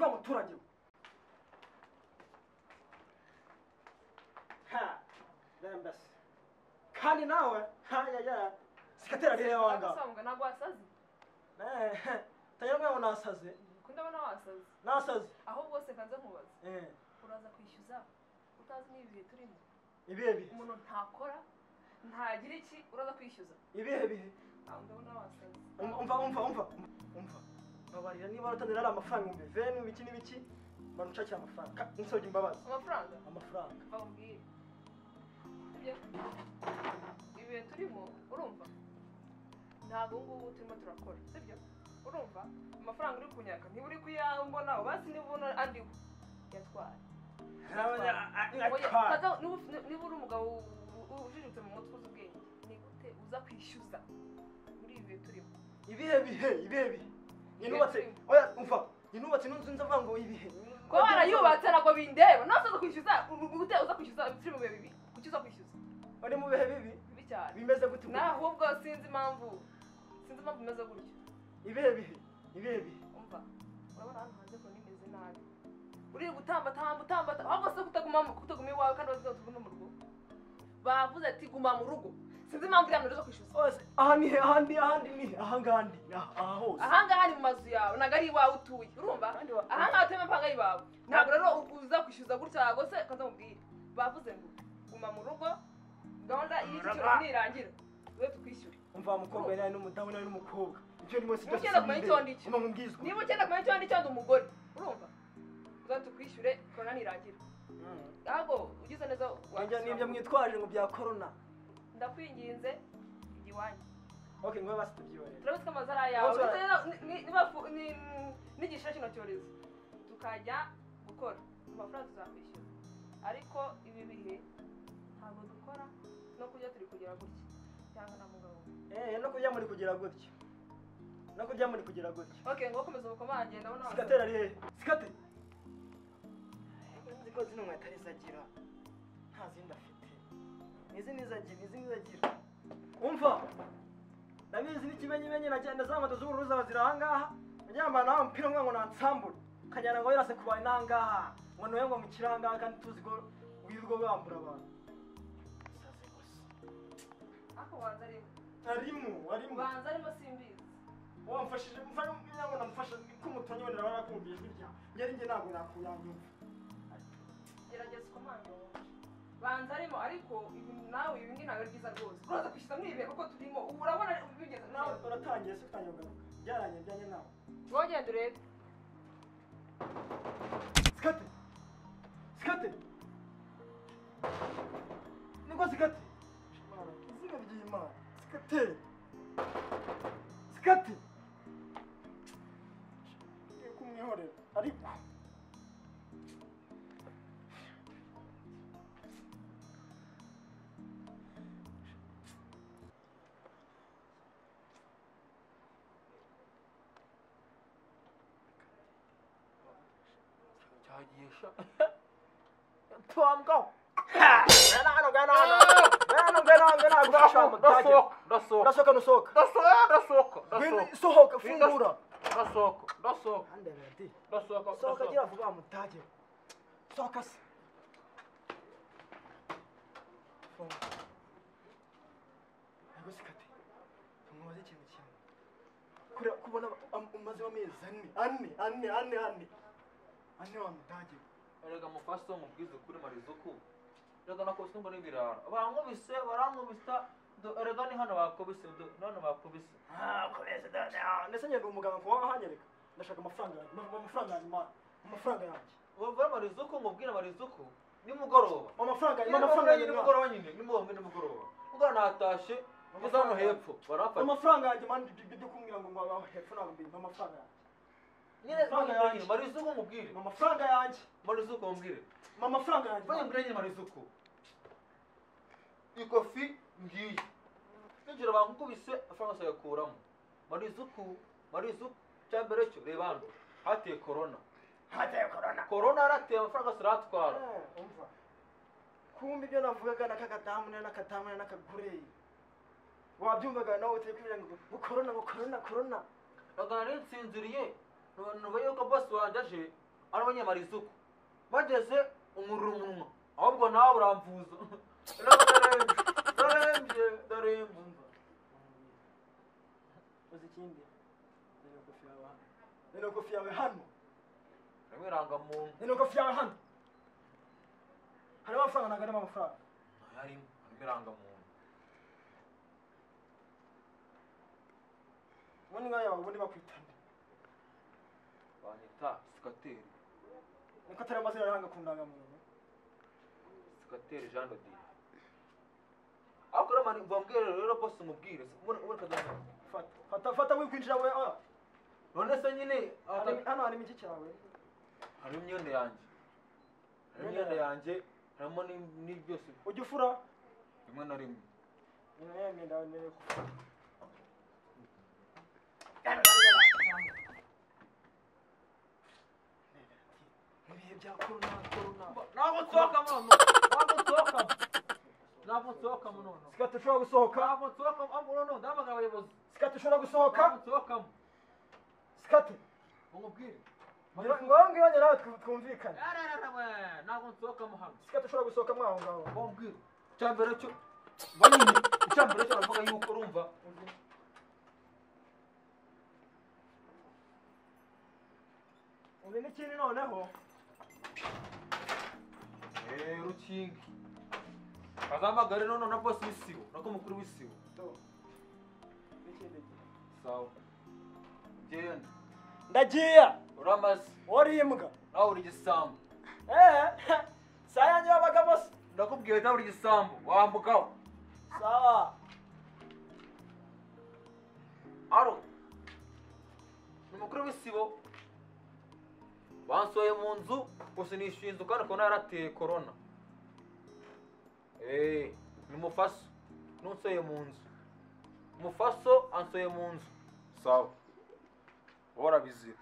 wa muturage ha dembes kandi nawe ya sikatera rero wanga Asanga ntabwo wasaze tayamwe nasaze kundabona wasaze nasaze ahubwo se kanze nkubaza uraza kwishyuza utazi n'ibihe turimo ibihe umuntu ntakora ntagira iki uraza kwishyuza ibihe ndabona wasaze umva babarira niba waratandira amafaranga umbe vene ibiki banucakira amafaranga insoje imbabazi amafaranga bambwiye ibihe turimo urumva ntabwo ngubu turimo turakora sibyo urumva amafaranga uri kunyaka niba uri kuyambona basi niba ubona andiho yatwaye niba uri umugabo ujijutse mu mutwe uzi ubwenge ni gute uza kwishyuza muri ibi bihe turimo ibihe inubatse oya umva inubatse n'inzu nzavuga ngo ibihe ko barayubatse ntabwo bindeba nose uza kwishyuza gute uza kwishyuza turi mu bihe bibi kuki uza kwishyuza bari mu bihe bibi cyane bimeze gute ahubwo sinzi impamvu bimeze gutyo ibihe umva urabona hano hanze ko nimeze nabi uri gutamba ahubwo se kutaguma iwawe kandi bavuga tugume mu rugo bavuze ati guma mu rugo sinzi impamvu uri hano uri zo kwishyuza ahandi ni ahangandi aha hose ahangaha ni mu mazu yawe ntabwo ari iwawe utuye urumva ahangaha utuyemo mpanga ari iwawe ntabwo rero uza kwishyuza gutya ntabwo se kanza mubwire bavuze ngo guma mu rugo gahunda y'iki nirangira we tukwishyure umva mukobwa nawe n'umudamu nawe n'umukobwa icyo ni munsi cyose niba ukenda kumenya icyo ndi umugore urumva uza tukwishyure korona nirangira ahubwo ugize neza nibyo mwitwaje ngo bya corona ndakwinginze igiwanyu okay ngo basi tubyibone turabutse amazara yawe nigisha kino cyorezo tukajya gukora amafaranga tuzakwishyura ariko ibi bihe ntabwo dukora no kujya turi kugera gutya cyangwa na mugabo no kujya muri kugera gutya okay ngo komeza ubukomanje ndabona sikatera rihe sikate nziko zino mwatari zagira nta zindi afite nizi nizagira umva ndabizi n'ikimenyimenyi nagenda za moto z'ubururu zabazira ahangaha njyamba nawe mpira ngo nansambure kanyana ngo yarase kubaye nangaha ngo noye ngo mu kiranga kandi tuzi ko wirirwa bambura abantu saze gusa ako wanza arimo banza arimo simbizi wamfashije mfano ngo namufasha kumutonye wenda barakumbiye birya ngeri nge ntabwo nakuyanyumva gerageza komando banza arimo ariko nawe ibi ngi ntabwo byiza rwose uraza kwishyuza muri ibi kuko turimo urabona bigeze nawe uratangiye se utangiye kugaruka byaranye byanye nawe wogenda urebe sikate niko sikate iziga ry'Imana sikate kumwihorera ariko Yesha. Tuamko. Gana sohoka fungura. Sohoka. Andebeti. Sohoka gira vuba mutage. Sohoka se. Agusikate. Tumubaze ikintu kimwe. Kubona umaze amezi ane wa mutage. Erega mufaso mubwize kuri Marizuku. Erega nakose ngo n'ibirara. Bankubise barankubita. Erega ni hano bakubise none bakubise. Kubese dane. Ndetse ngende umuganga ko wahanyereka. Ndashaka amafaranga yanjye. Wava Marizuku mubwire Marizuku nimugoroba. Amafaranga nimugoroba nyine nimugoroba. Ubwo natashe ngeze hano hepfo barafata. Amafaranga yanjye mandi byo kumbwira ngo ngaba hepfo nabo mbi amafaranga yanjye. Nyine Marizuku mubwire. Amafaranga yanjye. Marizuku mubwire. Amafaranga yanjye. Mbwire nyine Marizuku. Ikofi ngiye. Ngira bankubise afaranga sayakuramo. Marizuku cyambere cyo reba hano. Hateye corona. Corona arateye amafaranga siratwara. Umva. Kumbi byo navugaga nakakadamu n'akagureye. Wabyumvaga nawe utekwira ngo corona. Nagana nsinziriye. None yuko boss wanje aje ari abanyamarizuku bageze umuriro umunwa ahubwo nawe uramvuza darembye umva uzi ikindi nino kofi yawe hano harimo irangamuntu nino kofi yawe hano harimo amafaranga ntabwo arimo amafaranga harimo irangamuntu ubundi ngaho yawe ubundi bakwitana banyita sikateri niko atari amazina aranga ku ndangamuntu sikateri Jean de Dieu ariko rero mani mbabwire rero bose umubwire ubone kadana fata wikwinjira we none se nyine hano harimo iki cyawe harimo imyenda yanjye harimo ni byose ujya ufura rimwe na rimwe ibihe bya korona ntabwo nsohokamo none sikati ushobora gusohoka ntabwo nsohokamo none ndahamagara abayobozi sikati ushobora gusohoka ntabwo nsohokamo sikati umubwire ngaho ngiranye nawe twumvikane ntabwo nsohokamo hano sikati ushobora gusohoka mwaho ngaho umubwire icyambere cyo banyine icyambere cyo aravuga yuko urumva uzi n'ikindi noneho rukingi azamagare none na bosi w'isibo nako mukuru w'isibo sawa genda ndagiye uramaze wari imbwa nawe uri igisambu saa yanjye wabagamo se ndakubwiye nawe uri igisambu wambukaho sawa aro ni umukuru w'isibo bansoye mu nzu gusa nishyuye inzu kandi ukabona yarateye korona ni mufaso nunsoye mu nzu mufaso ansoye mu nzu sawa wowe urabizira